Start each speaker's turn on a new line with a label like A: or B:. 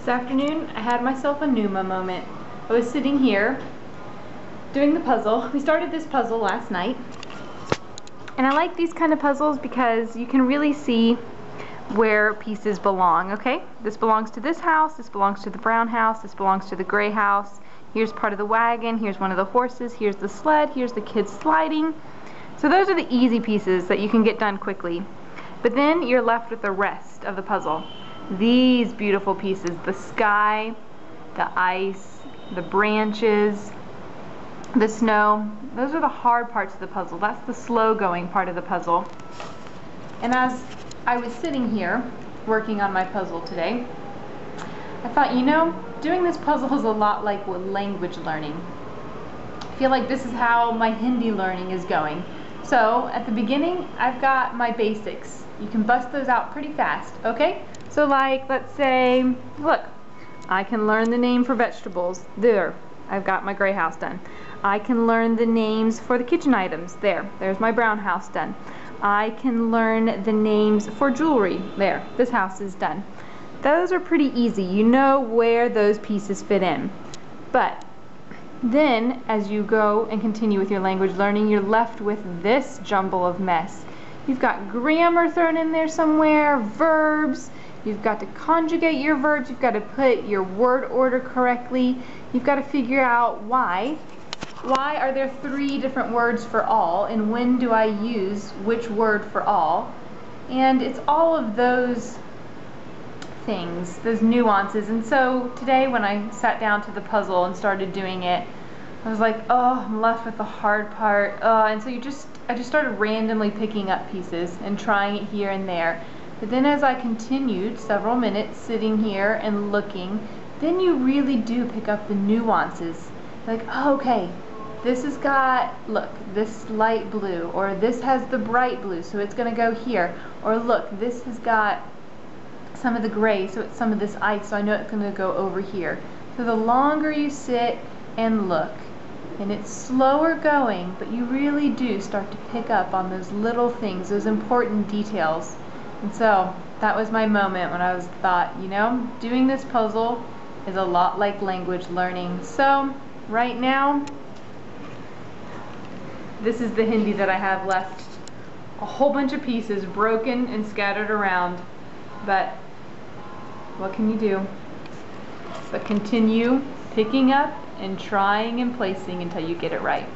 A: This afternoon I had myself a Numa moment. I was sitting here doing the puzzle. We started this puzzle last night, and I like these kind of puzzles because you can really see where pieces belong. Okay, this belongs to this house, this belongs to the brown house, this belongs to the gray house. Here's part of the wagon, here's one of the horses, here's the sled, here's the kids sliding. So those are the easy pieces that you can get done quickly. But then you're left with the rest of the puzzle. These beautiful pieces, the sky, the ice, the branches, the snow, those are the hard parts of the puzzle. That's the slow going part of the puzzle. And as I was sitting here working on my puzzle today, I thought, you know, doing this puzzle is a lot like language learning. I feel like this is how my Hindi learning is going. So at the beginning, I've got my basics. You can bust those out pretty fast, okay? So like, let's say, look, I can learn the name for vegetables. There, I've got my gray house done. I can learn the names for the kitchen items. There's my brown house done. I can learn the names for jewelry. There, this house is done. Those are pretty easy. You know where those pieces fit in. But then, as you go and continue with your language learning, you're left with this jumble of mess. You've got grammar thrown in there somewhere, verbs, you've got to conjugate your verbs, you've got to put your word order correctly, you've got to figure out why. Why are there 3 different words for all, and when do I use which word for all? And it's all of those things, those nuances. And so today when I sat down to the puzzle and started doing it, I was like, oh, I'm left with the hard part. And so I just started randomly picking up pieces and trying it here and there. But then as I continued several minutes sitting here and looking, then you really do pick up the nuances. Like, oh, okay, this has got, look, this light blue, or this has the bright blue, so it's going to go here. Or look, this has got some of the gray, so it's some of this ice, so I know it's going to go over here. So the longer you sit and look, and it's slower going, but you really do start to pick up on those little things, those important details. And so that was my moment when I thought, you know, doing this puzzle is a lot like language learning. So right now, this is the Hindi that I have left. A whole bunch of pieces broken and scattered around, but what can you do but continue picking up and trying and placing until you get it right.